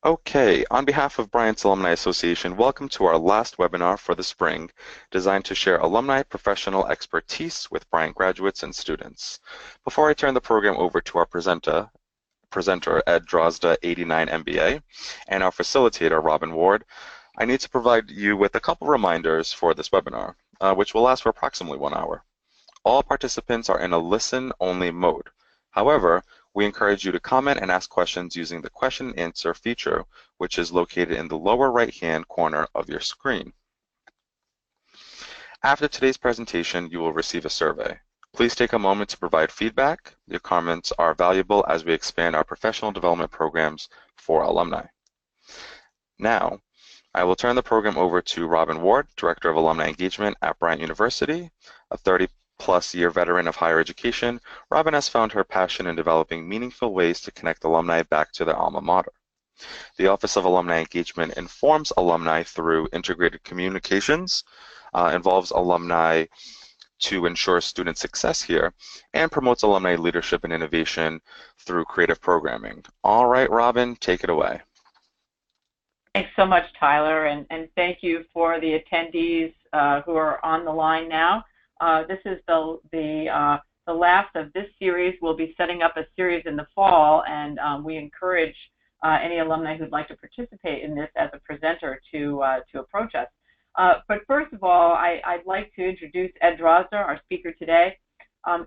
Okay, on behalf of Bryant's Alumni Association, welcome to our last webinar for the spring, designed to share alumni professional expertise with Bryant graduates and students. Before I turn the program over to our presenter Ed Drozda 89MBA, and our facilitator, Robin Ward, I need to provide you with a couple reminders for this webinar, which will last for approximately 1 hour. All participants are in a listen-only mode. However, we encourage you to comment and ask questions using the question and answer feature, which is located in the lower right-hand corner of your screen. After today's presentation, you will receive a survey. Please take a moment to provide feedback. Your comments are valuable as we expand our professional development programs for alumni. Now, I will turn the program over to Robin Ward, Director of Alumni Engagement at Bryant University, a 30-plus year veteran of higher education. Robin has found her passion in developing meaningful ways to connect alumni back to their alma mater. The Office of Alumni Engagement informs alumni through integrated communications, involves alumni to ensure student success here, and promotes alumni leadership and innovation through creative programming. All right, Robin, take it away. Thanks so much, Tyler, and thank you for the attendees who are on the line now. This is the last of this series. We'll be setting up a series in the fall, and we encourage any alumni who'd like to participate in this as a presenter to approach us. But first of all, I'd like to introduce Ed Drozda, our speaker today.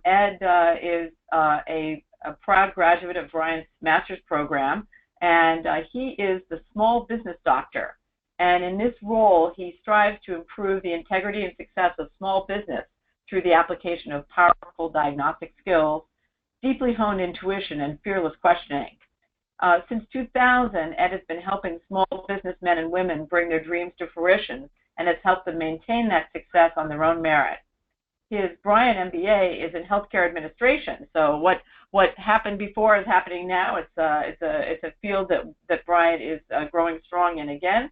Ed is a proud graduate of Bryant's master's program, and he is the small business doctor. And in this role, he strives to improve the integrity and success of small business through the application of powerful diagnostic skills, deeply honed intuition, and fearless questioning. Since 2000, Ed has been helping small businessmen and women bring their dreams to fruition and has helped them maintain that success on their own merit. His Bryant MBA is in healthcare administration, so what happened before is happening now. It's a field that Bryant is growing strong in again.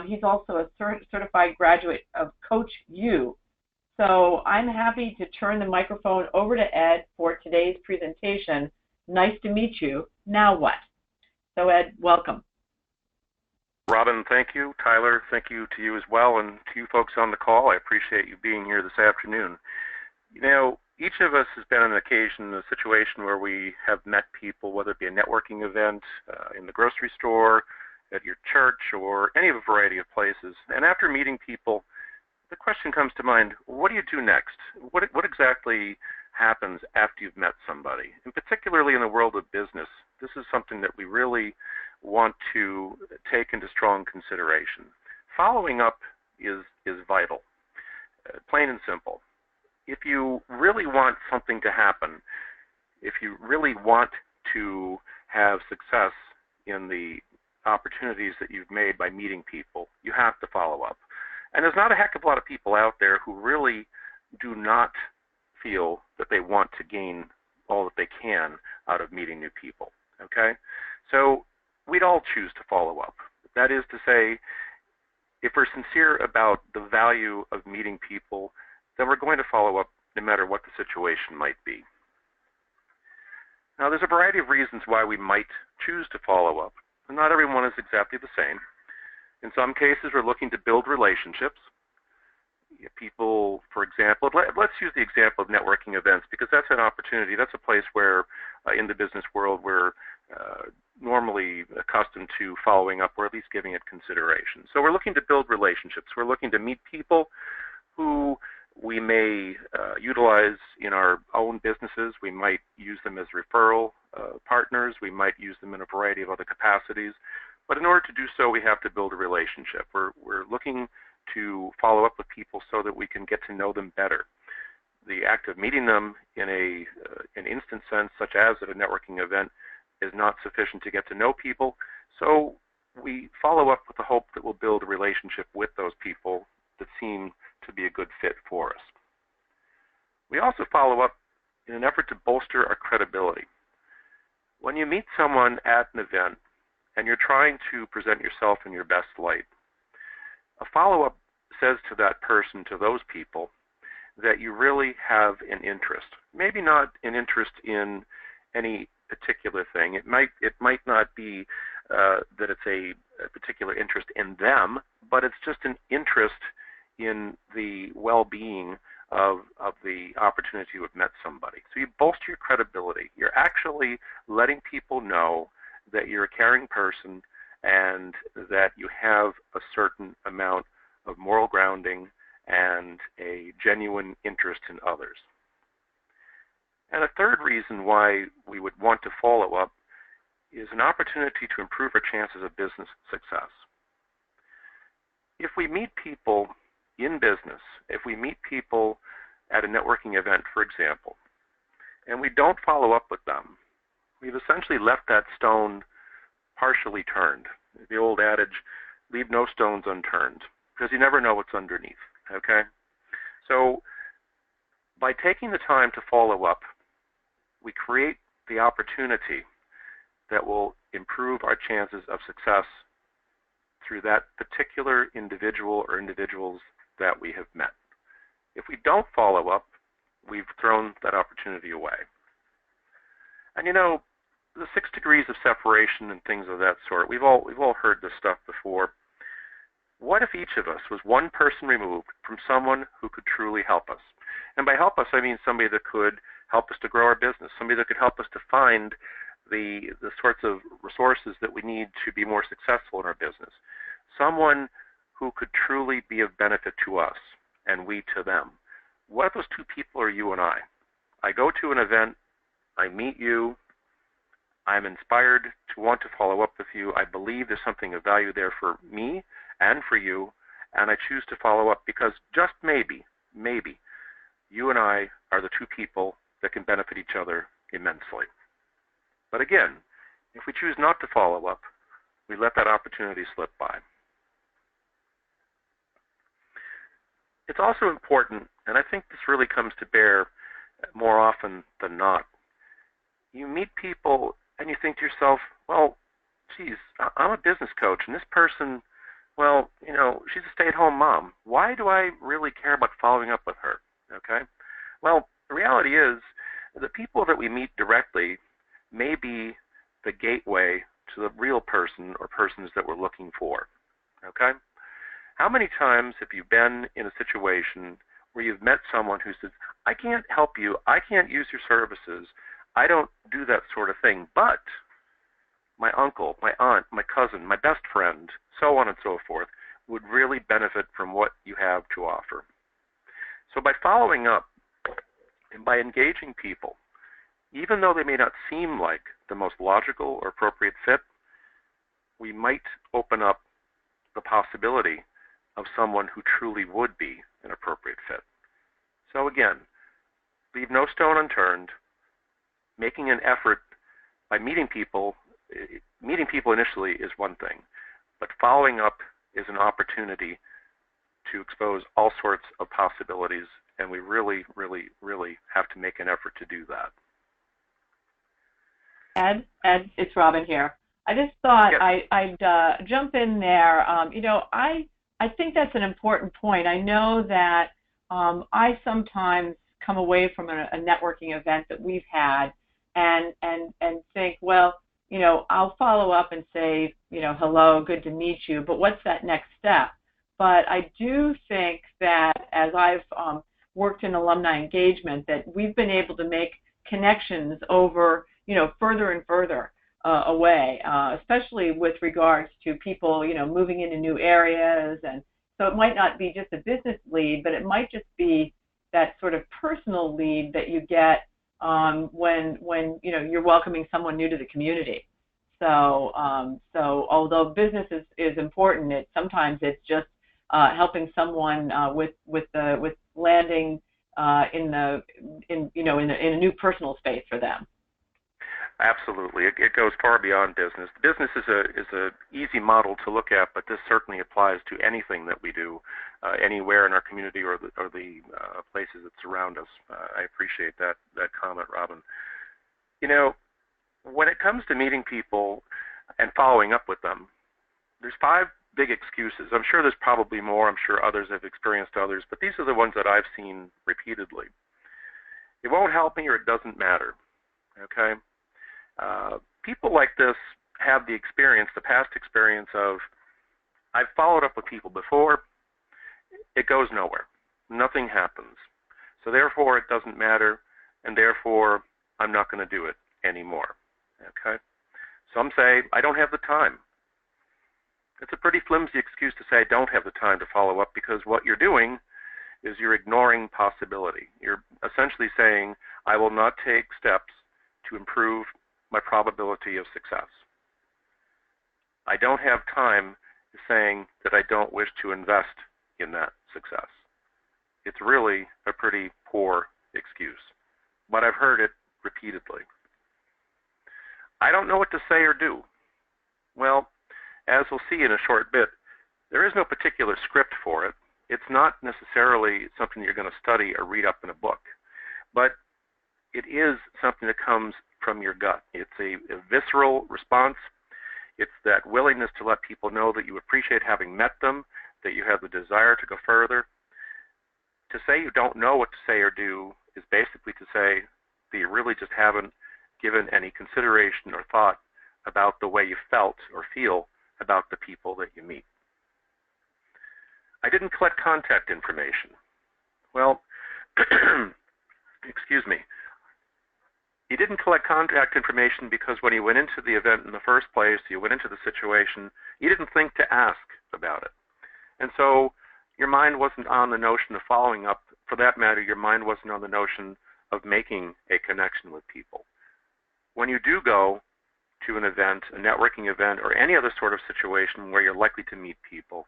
He's also a certified graduate of Coach U. So I'm happy to turn the microphone over to Ed for today's presentation. Nice to meet you. Now what? So Ed, welcome. Robin, thank you. Tyler, thank you to you as well, and to you folks on the call. I appreciate you being here this afternoon. You know, each of us has been on an occasion, a situation where we have met people, whether it be a networking event, in the grocery store, at your church, or any of a variety of places. And after meeting people, the question comes to mind, what do you do next? What exactly happens after you've met somebody? And particularly in the world of business, this is something that we really want to take into strong consideration. Following up is vital, plain and simple. If you really want something to happen, if you really want to have success in the opportunities that you've made by meeting people, you have to follow up. And there's not a heck of a lot of people out there who really do not feel that they want to gain all that they can out of meeting new people, okay? So we'd all choose to follow up. That is to say, if we're sincere about the value of meeting people, then we're going to follow up no matter what the situation might be. Now, there's a variety of reasons why we might choose to follow up, and not everyone is exactly the same. In some cases, we're looking to build relationships. People, for example, let's use the example of networking events, because that's an opportunity, that's a place where in the business world we're normally accustomed to following up, or at least giving it consideration. So we're looking to build relationships. We're looking to meet people who we may utilize in our own businesses. We might use them as referral partners. We might use them in a variety of other capacities. But in order to do so, we have to build a relationship. We're looking to follow up with people so that we can get to know them better. The act of meeting them in an instant sense, such as at a networking event, is not sufficient to get to know people. So we follow up with the hope that we'll build a relationship with those people that seem to be a good fit for us. We also follow up in an effort to bolster our credibility. When you meet someone at an event and you're trying to present yourself in your best light, a follow-up says to that person, to those people, that you really have an interest. Maybe not an interest in any particular thing. It might not be that it's a particular interest in them, but it's just an interest in the well-being of the opportunity to have met somebody. So you bolster your credibility. You're actually letting people know that you're a caring person and that you have a certain amount of moral grounding and a genuine interest in others. And a third reason why we would want to follow up is an opportunity to improve our chances of business success. If we meet people in business, if we meet people at a networking event, for example, and we don't follow up with them, we've essentially left that stone partially turned. The old adage, leave no stones unturned, because you never know what's underneath, okay? So by taking the time to follow up, we create the opportunity that will improve our chances of success through that particular individual or individuals that we have met. If we don't follow up, we've thrown that opportunity away. And you know, the 6 degrees of separation and things of that sort, we've all heard this stuff before. What if each of us was one person removed from someone who could truly help us? And by help us, I mean somebody that could help us to grow our business, somebody that could help us to find the sorts of resources that we need to be more successful in our business. Someone who could truly be of benefit to us and we to them. What if those 2 people are you and I? I go to an event, I meet you, I'm inspired to want to follow up with you. I believe there's something of value there for me and for you, and I choose to follow up because just maybe, you and I are the 2 people that can benefit each other immensely. But again, if we choose not to follow up, we let that opportunity slip by. It's also important, and I think this really comes to bear more often than not. You meet people and you think to yourself, well, geez, I'm a business coach, and this person, well, you know, she's a stay-at-home mom. Why do I really care about following up with her? Okay? Well, the reality is the people that we meet directly may be the gateway to the real person or persons that we're looking for. Okay? How many times have you been in a situation where you've met someone who says, I can't help you, I can't use your services, I don't do that sort of thing, but my uncle, my aunt, my cousin, my best friend, so on and so forth, would really benefit from what you have to offer. So by following up and by engaging people, even though they may not seem like the most logical or appropriate fit, we might open up the possibility of someone who truly would be an appropriate fit. So again, leave no stone unturned, making an effort by meeting people initially is one thing, but following up is an opportunity to expose all sorts of possibilities, and we really, really, really have to make an effort to do that. Ed, it's Robin here. I just thought Yes. I'd jump in there. You know, I think that's an important point. I know that I sometimes come away from a networking event that we've had and think, well, you know, I'll follow up and say, you know, hello, good to meet you, but what's that next step? But I do think that as I've worked in alumni engagement, that we've been able to make connections over, you know, further and further away, especially with regards to people, you know, moving into new areas. And so it might not be just a business lead, but it might just be that sort of personal lead that you get when you know, you're welcoming someone new to the community. So although business is important, sometimes it's just helping someone with landing in a new personal space for them. Absolutely, it goes far beyond business. Business is a easy model to look at, but this certainly applies to anything that we do, anywhere in our community or the places that surround us. I appreciate that comment, Robin. You know, when it comes to meeting people and following up with them, there's 5 big excuses. I'm sure there's probably more. I'm sure others have experienced others, but these are the ones that I've seen repeatedly. It won't help me, or it doesn't matter. Okay. People like this have the experience, the past experience of, I've followed up with people before, it goes nowhere. Nothing happens. So therefore, it doesn't matter, and therefore, I'm not going to do it anymore. Okay? Some say, I don't have the time. It's a pretty flimsy excuse to say I don't have the time to follow up, because what you're doing is you're ignoring possibility. You're essentially saying, I will not take steps to improve my probability of success. I don't have time is saying that I don't wish to invest in that success. It's really a pretty poor excuse, but I've heard it repeatedly. I don't know what to say or do. Well, as we'll see in a short bit, there is no particular script for it. It's not necessarily something you're going to study or read up in a book, but it is something that comes from your gut. It's a visceral response. It's that willingness to let people know that you appreciate having met them, that you have the desire to go further. To say you don't know what to say or do is basically to say that you really just haven't given any consideration or thought about the way you felt or feel about the people that you meet. I didn't collect contact information. Well, excuse me. You didn't collect contact information because when you went into the event in the first place, you went into the situation, you didn't think to ask about it. And so your mind wasn't on the notion of following up. For that matter, your mind wasn't on the notion of making a connection with people. When you do go to an event, a networking event, or any other sort of situation where you're likely to meet people,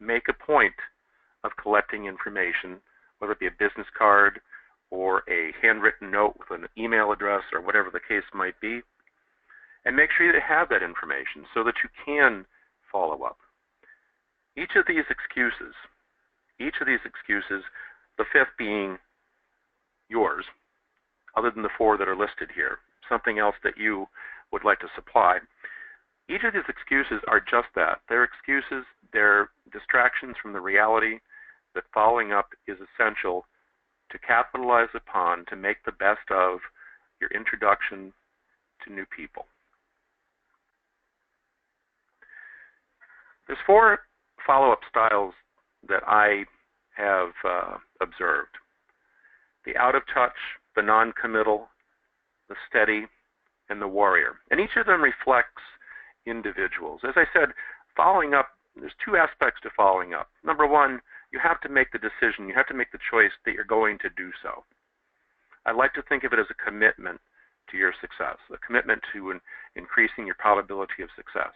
make a point of collecting information, whether it be a business card or a handwritten note with an email address or whatever the case might be, and make sure you have that information so that you can follow up. Each of these excuses, the fifth being yours, other than the four that are listed here, something else that you would like to supply. Each of these excuses are just that. They're excuses, they're distractions from the reality that following up is essential to capitalize upon, to make the best of your introduction to new people. There's four follow-up styles that I have observed. The out of touch, the non-committal, the steady, and the warrior. And each of them reflects individuals. As I said, following up, there's two aspects to following up. Number one, you have to make the decision, you have to make the choice that you're going to do so. I like to think of it as a commitment to your success, a commitment to increasing your probability of success.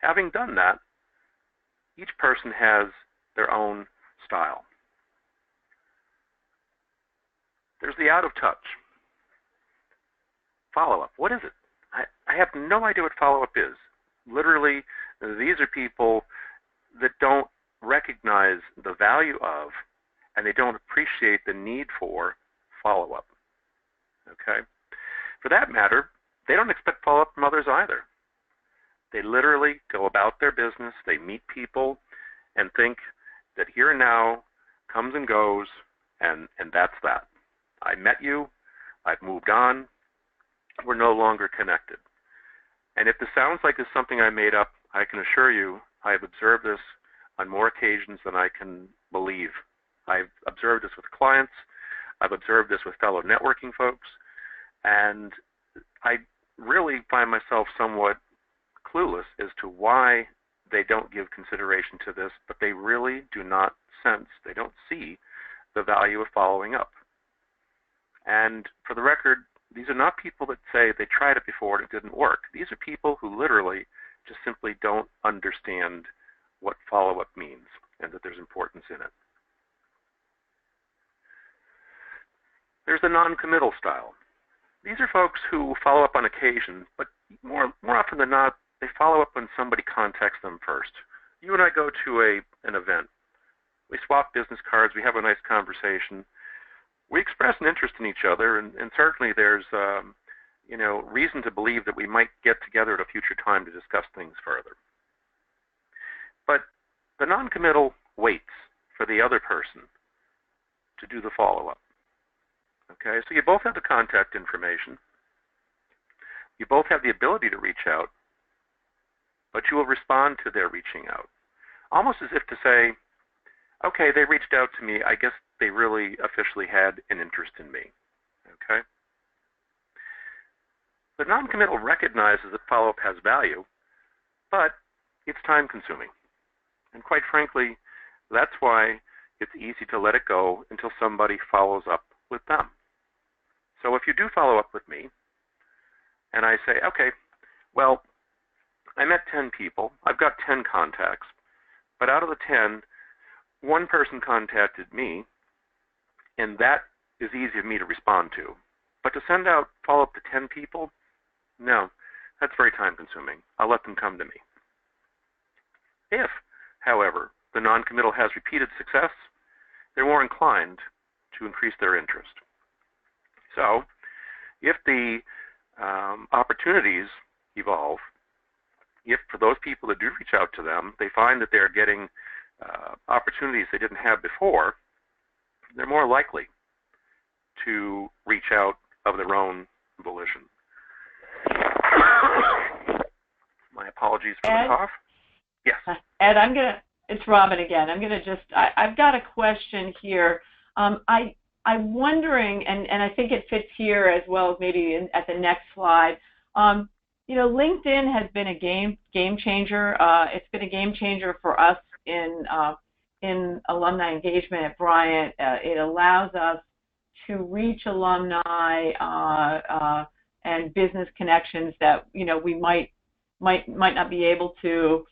Having done that, each person has their own style. There's the out of touch. Follow-up. What is it? I have no idea what follow-up is. Literally, these are people that don't recognize the value of, and they don't appreciate the need for follow-up. Okay? For that matter, they don't expect follow-up from others either. They literally go about their business, they meet people, and think that here and now comes and goes, and that's that. I met you, I've moved on, we're no longer connected. And if this sounds like it's something I made up, I can assure you I have observed this on more occasions than I can believe. I've observed this with clients, I've observed this with fellow networking folks, and I really find myself somewhat clueless as to why they don't give consideration to this, but they really do not sense, they don't see the value of following up. And for the record, these are not people that say they tried it before and it didn't work. These are people who literally just simply don't understand what follow-up means and that there's importance in it. There's the non-committal style. These are folks who follow up on occasion, but more often than not, they follow up when somebody contacts them first. You and I go to an event. We swap business cards. We have a nice conversation. We express an interest in each other, and certainly there's reason to believe that we might get together at a future time to discuss things further. But the non-committal waits for the other person to do the follow-up. Okay, so you both have the contact information. You both have the ability to reach out, but you will respond to their reaching out, almost as if to say, okay, they reached out to me. I guess they really officially had an interest in me. Okay? The non-committal recognizes that follow-up has value, but it's time-consuming. And quite frankly, that's why it's easy to let it go until somebody follows up with them. So if you do follow up with me, and I say, okay, well, I met 10 people. I've got 10 contacts. But out of the 10, one person contacted me, and that is easy for me to respond to. But to send out follow-up to 10 people, no, that's very time-consuming. I'll let them come to me. If, however, the non-committal has repeated success, they're more inclined to increase their interest. So, if the opportunities evolve, if for those people that do reach out to them, they find that they're getting opportunities they didn't have before, they're more likely to reach out of their own volition. My apologies for the cough. Yes. Ed, it's Robin again. I've got a question here. I'm wondering, and I think it fits here as well as maybe at the next slide. LinkedIn has been a game changer. It's been a game changer for us in alumni engagement at Bryant. It allows us to reach alumni and business connections that we might not be able to.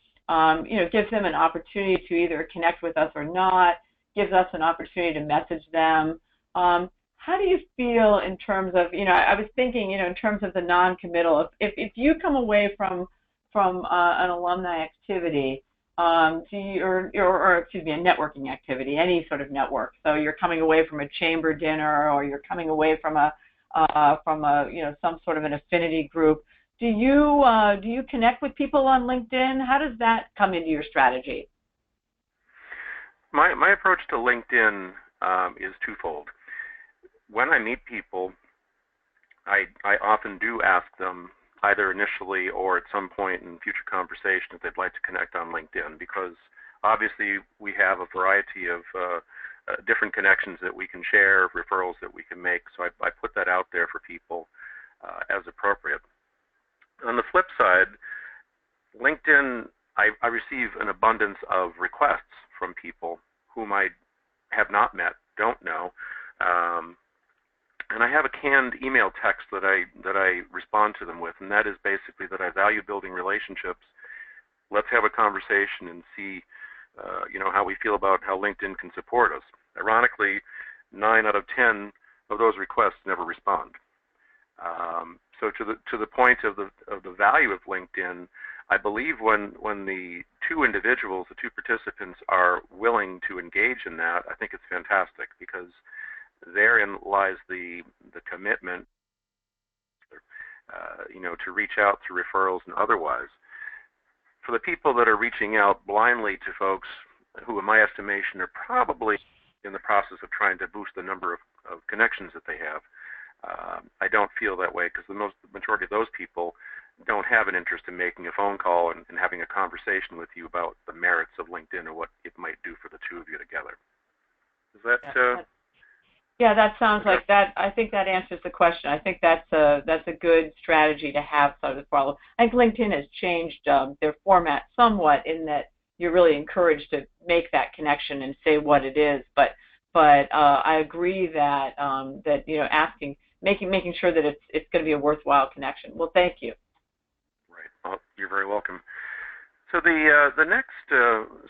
Gives them an opportunity to either connect with us or not. Gives us an opportunity to message them. How do you feel in terms of, I was thinking, in terms of the non-committal, if you come away from an alumni activity, or excuse me, a networking activity, any sort of network. So you're coming away from a chamber dinner, or you're coming away from some sort of an affinity group. Do you connect with people on LinkedIn? How does that come into your strategy? My approach to LinkedIn is twofold. When I meet people, I often do ask them, either initially or at some point in future conversation, if they'd like to connect on LinkedIn, because obviously we have a variety of different connections that we can share, referrals that we can make, so I put that out there for people as appropriate. On the flip side, LinkedIn, I receive an abundance of requests from people whom I have not met, don't know, and I have a canned email text that I respond to them with, and that is basically that I value building relationships. Let's have a conversation and see, how we feel about how LinkedIn can support us. Ironically, 9 out of 10 of those requests never respond. So to the point of the value of LinkedIn, I believe when the two individuals, the two participants, are willing to engage in that, I think it's fantastic, because therein lies the commitment, to reach out through referrals and otherwise. For the people that are reaching out blindly to folks who, in my estimation, are probably in the process of trying to boost the number of connections that they have, I don't feel that way, because the majority of those people don't have an interest in making a phone call and having a conversation with you about the merits of LinkedIn and what it might do for the two of you together. Is that? Yeah, that sounds like that. I think that answers the question. I think that's a good strategy to have. So to follow. I think LinkedIn has changed their format somewhat in that you're really encouraged to make that connection and say what it is. But I agree that asking, making sure that it's going to be a worthwhile connection. Well, thank you. Right. Well, you're very welcome. So the next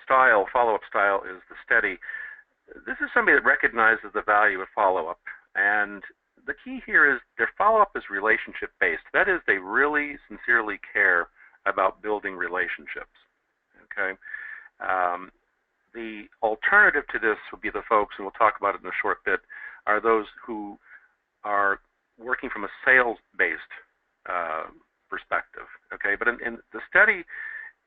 follow-up style, is the steady. This is somebody that recognizes the value of follow-up, and the key here is their follow-up is relationship-based. That is, they really sincerely care about building relationships. Okay. The alternative to this would be the folks, and we'll talk about it in a short bit, are those who are working from a sales-based perspective. Okay, but in the study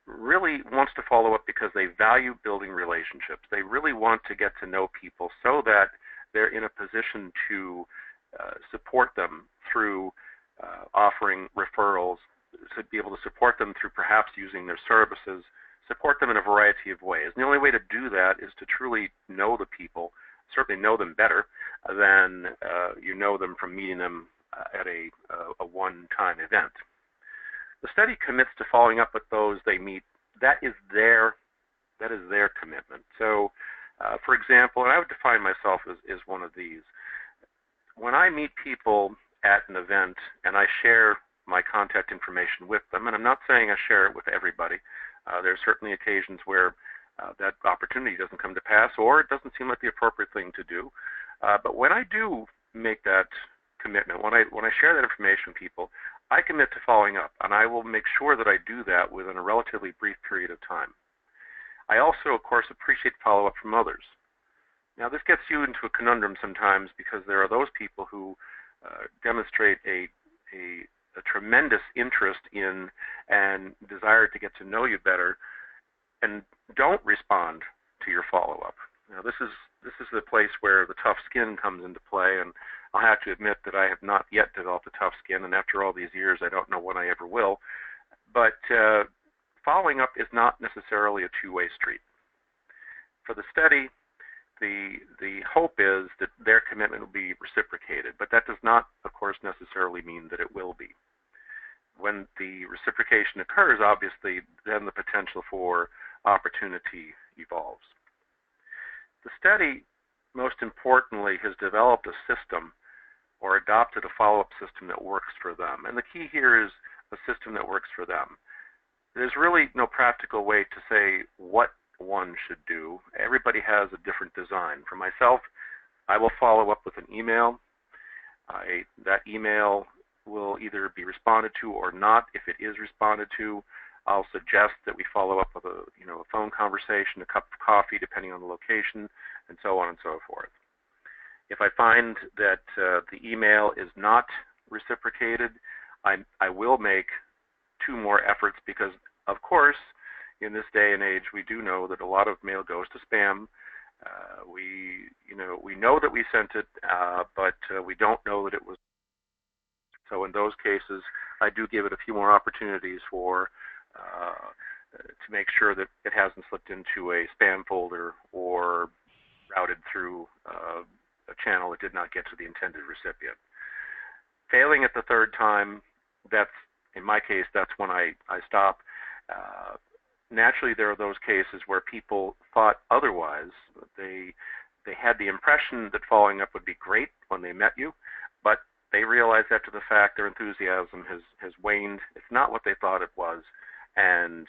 really wants to follow up because they value building relationships. They really want to get to know people so that they're in a position to support them through offering referrals to be able to support them through perhaps using their services, support them in a variety of ways. And the only way to do that is to truly know the people, certainly know them better than you know them from meeting them at a one-time event. The study commits to following up with those they meet. That is their commitment. So, for example, and I would define myself as one of these. When I meet people at an event and I share my contact information with them, and I'm not saying I share it with everybody. There are certainly occasions where that opportunity doesn't come to pass, or it doesn't seem like the appropriate thing to do. But when I do make that commitment, when I share that information with people, I commit to following up, and I will make sure that I do that within a relatively brief period of time. I also, of course, appreciate follow-up from others. Now, this gets you into a conundrum sometimes because there are those people who demonstrate a tremendous interest in and desire to get to know you better and don't respond to your follow-up. Now, this is the place where the tough skin comes into play, and I'll have to admit that I have not yet developed a tough skin, and after all these years, I don't know when I ever will. But following up is not necessarily a two-way street. For the study, the hope is that their commitment will be reciprocated, but that does not, of course, necessarily mean that it will be. When the reciprocation occurs, obviously, then the potential for opportunity evolves. The study, most importantly, has developed a system or adopted a follow-up system that works for them. And the key here is a system that works for them. There's really no practical way to say what one should do. Everybody has a different design. For myself, I will follow up with an email. That email will either be responded to or not. If it is responded to, I'll suggest that we follow up with a phone conversation, a cup of coffee, depending on the location, and so on and so forth. If I find that the email is not reciprocated, I will make two more efforts because, of course, in this day and age, we do know that a lot of mail goes to spam. We know that we sent it, but we don't know that it was. So in those cases, I do give it a few more opportunities to make sure that it hasn't slipped into a spam folder or routed through a channel that did not get to the intended recipient. Failing at the third time, in my case, that's when I stop. Naturally, there are those cases where people thought otherwise. They had the impression that following up would be great when they met you, but they realized after the fact their enthusiasm has waned. It's not what they thought it was, and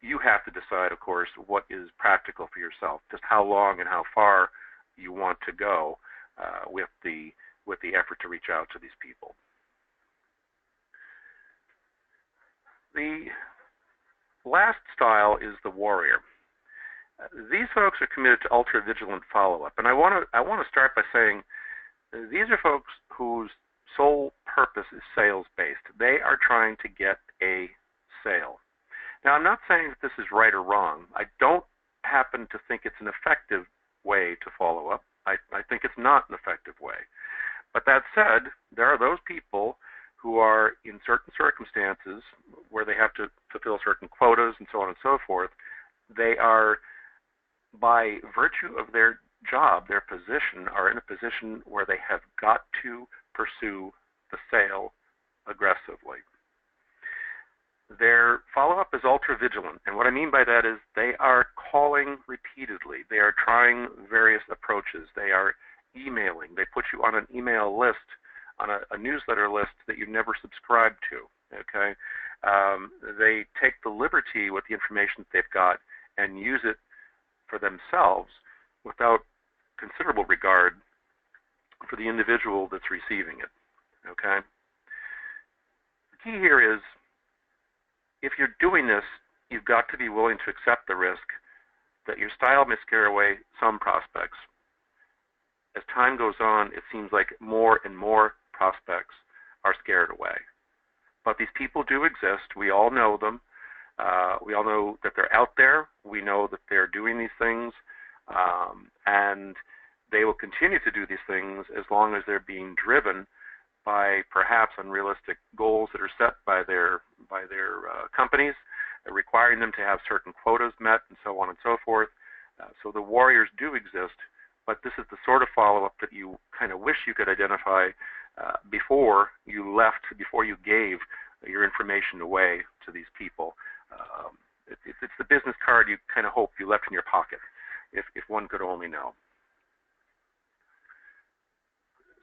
you have to decide, of course, what is practical for yourself, just how long and how far you want to go with the effort to reach out to these people. The last style is the warrior. These folks are committed to ultra-vigilant follow-up, and I want to start by saying these are folks whose sole purpose is sales-based. They are trying to get a sale. Now, I'm not saying that this is right or wrong. I don't happen to think it's an effective way to follow up. I think it's not an effective way. But that said, there are those people who are in certain circumstances where they have to fulfill certain quotas and so on and so forth. They are, by virtue of their job, their position, are in a position where they have got to pursue the sale aggressively. Their follow-up is ultra-vigilant, and what I mean by that is they are calling repeatedly. They are trying various approaches. They are emailing. They put you on an email list, on a newsletter list that you never subscribed to, okay? They take the liberty with the information that they've got and use it for themselves without considerable regard for the individual that's receiving it, okay? The key here is, if you're doing this, you've got to be willing to accept the risk that your style may scare away some prospects. As time goes on, it seems like more and more prospects are scared away. But these people do exist. We all know them. We all know that they're out there. We know that they're doing these things. And they will continue to do these things as long as they're being driven by perhaps unrealistic goals that are set by their companies, requiring them to have certain quotas met, and so on and so forth. So the warriors do exist, but this is the sort of follow-up that you kind of wish you could identify before you left, before you gave your information away to these people. It's the business card you kind of hope you left in your pocket, if one could only know.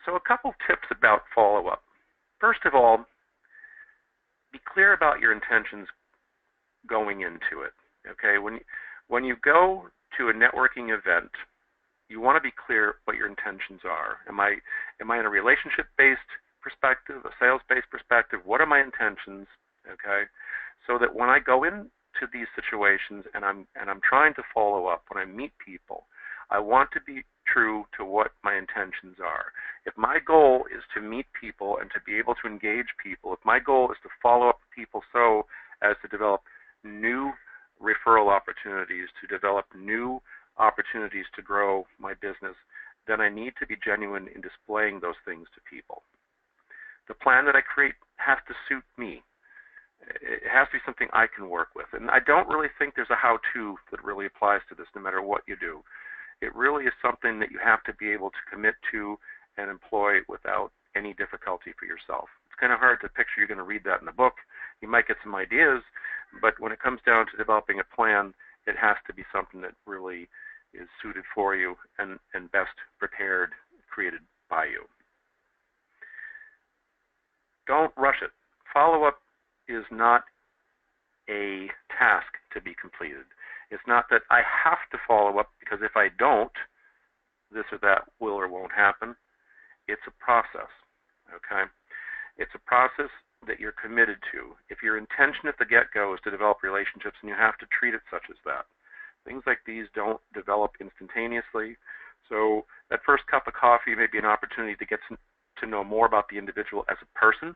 So a couple tips about follow-up. First of all, be clear about your intentions going into it. Okay, when you go to a networking event, you want to be clear what your intentions are. Am I in a relationship-based perspective, a sales-based perspective? What are my intentions? Okay, so that when I go into these situations and I'm trying to follow up, when I meet people, I want to be true to what my intentions are. If my goal is to meet people and to be able to engage people, if my goal is to follow up with people so as to develop new referral opportunities, to develop new opportunities to grow my business, then I need to be genuine in displaying those things to people. The plan that I create has to suit me. It has to be something I can work with. And I don't really think there's a how-to that really applies to this, no matter what you do. It really is something that you have to be able to commit to and employ without any difficulty for yourself. It's kind of hard to picture you're going to read that in a book. You might get some ideas, but when it comes down to developing a plan, it has to be something that really is suited for you and best prepared, created by you. Don't rush it. Follow-up is not a task to be completed. It's not that I have to follow up because if I don't, this or that will or won't happen. It's a process, okay? It's a process that you're committed to. If your intention at the get-go is to develop relationships, and you have to treat it such as that. Things like these don't develop instantaneously. So that first cup of coffee may be an opportunity to get to know more about the individual as a person.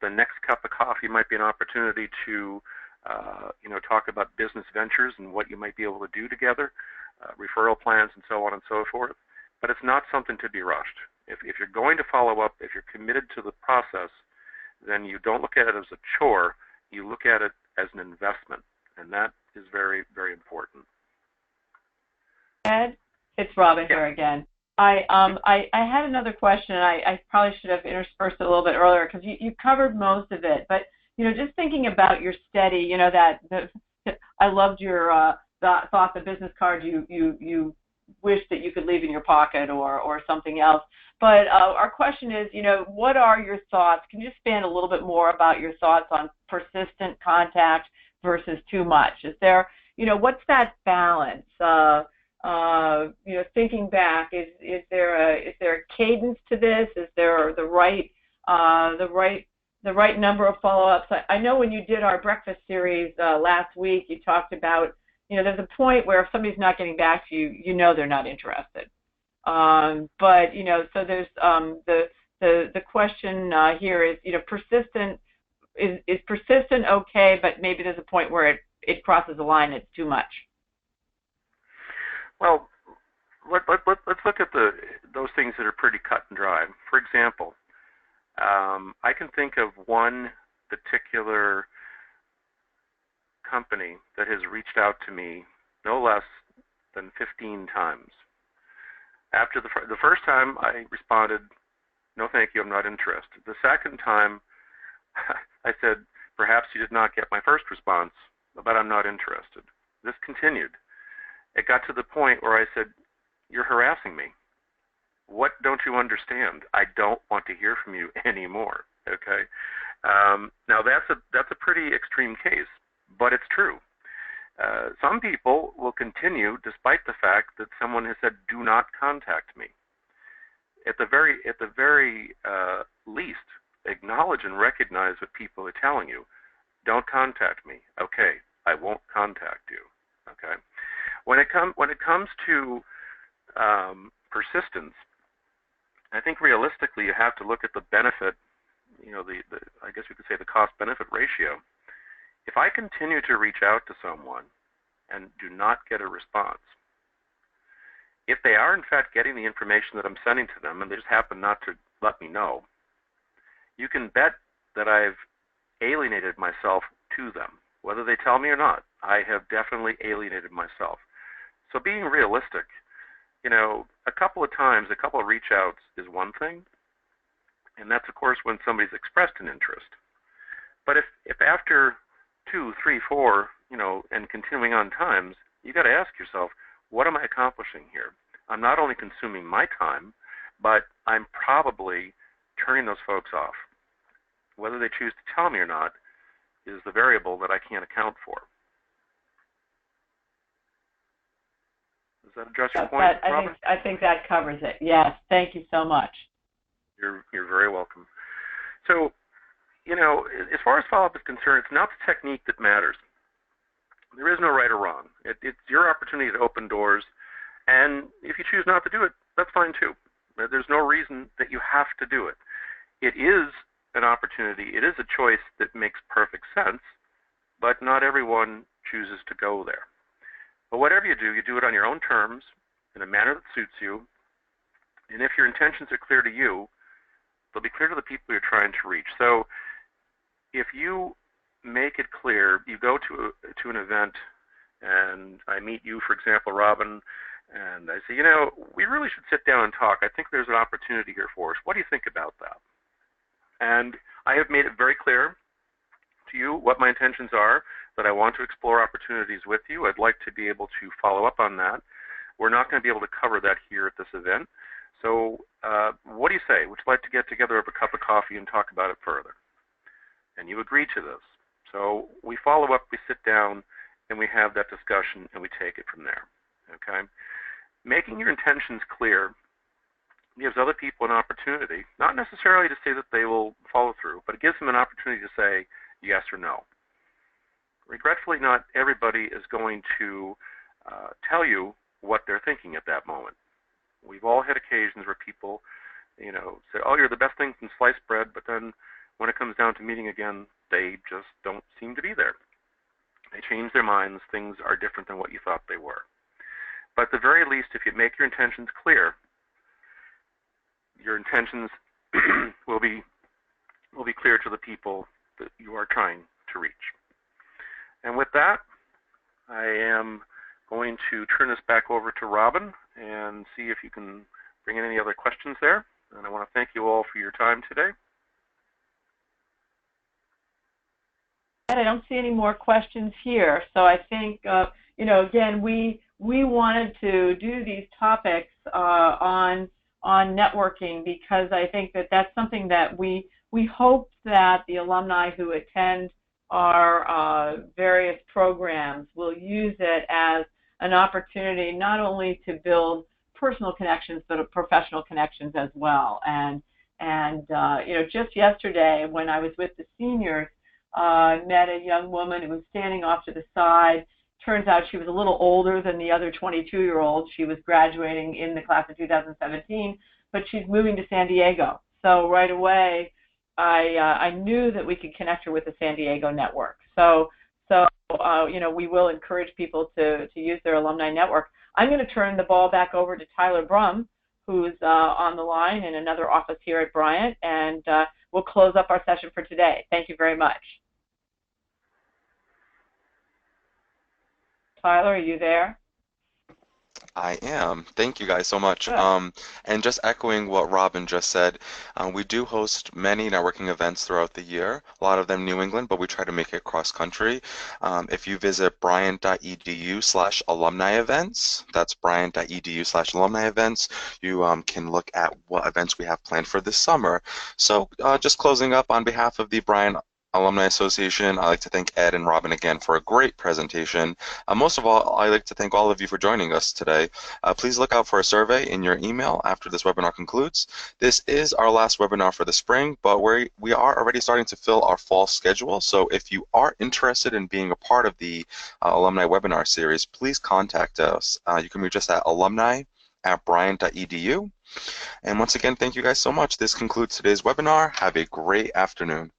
The next cup of coffee might be an opportunity to talk about business ventures and what you might be able to do together, referral plans and so on and so forth. But it's not something to be rushed. If you're going to follow up, if you're committed to the process, then you don't look at it as a chore. You look at it as an investment, and that is very, very important. Ed, it's Robin here again. I had another question. I probably should have interspersed it a little bit earlier because you covered most of it. But just thinking about your steady, I loved your thought, the business card you wish that you could leave in your pocket or something else. But our question is, what are your thoughts? Can you expand a little bit more about your thoughts on persistent contact versus too much? Is there, what's that balance? Thinking back, is there a cadence to this? Is there the right number of follow-ups? I know when you did our breakfast series last week, you talked about, there's a point where if somebody's not getting back to you, they're not interested. But so there's the question here is, persistent is persistent okay, but maybe there's a point where it crosses the line. It's too much. Well, let's look at those things that are pretty cut and dry. For example, I can think of one particular company that has reached out to me no less than 15 times. After the first time, I responded, "No, thank you, I'm not interested." The second time, I said, "Perhaps you did not get my first response, but I'm not interested." This continued. It got to the point where I said, "You're harassing me. What don't you understand? I don't want to hear from you anymore." Okay. Now that's a pretty extreme case, but it's true. Some people will continue despite the fact that someone has said, "Do not contact me." At the very least, acknowledge and recognize what people are telling you. Don't contact me. Okay, I won't contact you. Okay. When it comes to persistence, I think realistically you have to look at the benefit. I guess we could say the cost-benefit ratio. If I continue to reach out to someone and do not get a response, if they are in fact getting the information that I'm sending to them and they just happen not to let me know, you can bet that I've alienated myself to them. Whether they tell me or not, I have definitely alienated myself. So being realistic, a couple of times, a couple of reach outs is one thing, and that's of course when somebody's expressed an interest. But if after 2, 3, 4, and continuing on times, you got to ask yourself, what am I accomplishing here? I'm not only consuming my time, but I'm probably turning those folks off. Whether they choose to tell me or not is the variable that I can't account for. Does that address your point, Robin? I think that covers it. Yes, thank you so much. You're very welcome. So, as far as follow-up is concerned, it's not the technique that matters. There is no right or wrong. It's your opportunity to open doors, and if you choose not to do it, that's fine too. There's no reason that you have to do it. It is an opportunity. It is a choice that makes perfect sense, but not everyone chooses to go there. But whatever you do it on your own terms, in a manner that suits you, and if your intentions are clear to you, they'll be clear to the people you're trying to reach. So if you make it clear, you go to an event, and I meet you, for example, Robin, and I say, we really should sit down and talk. I think there's an opportunity here for us. What do you think about that? And I have made it very clear to you what my intentions are, that I want to explore opportunities with you. I'd like to be able to follow up on that. We're not going to be able to cover that here at this event. So what do you say? Would you like to get together over a cup of coffee and talk about it further? And you agree to this. So we follow up, we sit down, and we have that discussion, and we take it from there. Okay? Making your intentions clear gives other people an opportunity, not necessarily to say that they will follow through, but it gives them an opportunity to say yes or no. Regretfully, not everybody is going to tell you what they're thinking at that moment. We've all had occasions where people, say, oh, you're the best thing since sliced bread, but then when it comes down to meeting again, they just don't seem to be there. They change their minds. Things are different than what you thought they were. But at the very least, if you make your intentions clear, your intentions will be clear to the people that you are trying to reach. And with that, I am going to turn this back over to Robin and see if you can bring in any other questions there. And I want to thank you all for your time today. I don't see any more questions here. So I think, again, we wanted to do these topics on networking because I think that that's something that we hope that the alumni who attend our various programs will use it as an opportunity not only to build personal connections but professional connections as well. And just yesterday when I was with the seniors, I met a young woman who was standing off to the side. Turns out she was a little older than the other 22-year-olds. She was graduating in the class of 2017, but she's moving to San Diego. So right away, I knew that we could connect her with the San Diego network. So we will encourage people to use their alumni network. I'm going to turn the ball back over to Tyler Brum, who's on the line in another office here at Bryant, and we'll close up our session for today. Thank you very much. Tyler, are you there? I am. Thank you guys so much. And just echoing what Robin just said, we do host many networking events throughout the year, a lot of them New England, but we try to make it cross-country. If you visit bryant.edu/alumni events, that's bryant.edu/alumni events, you can look at what events we have planned for this summer. So just closing up, on behalf of the Bryant Alumni Association, I'd like to thank Ed and Robin again for a great presentation. Most of all, I'd like to thank all of you for joining us today. Please look out for a survey in your email after this webinar concludes. This is our last webinar for the spring, but we are already starting to fill our fall schedule. So if you are interested in being a part of the alumni webinar series, please contact us. You can reach us at alumni@bryant.edu. And once again, thank you guys so much. This concludes today's webinar. Have a great afternoon.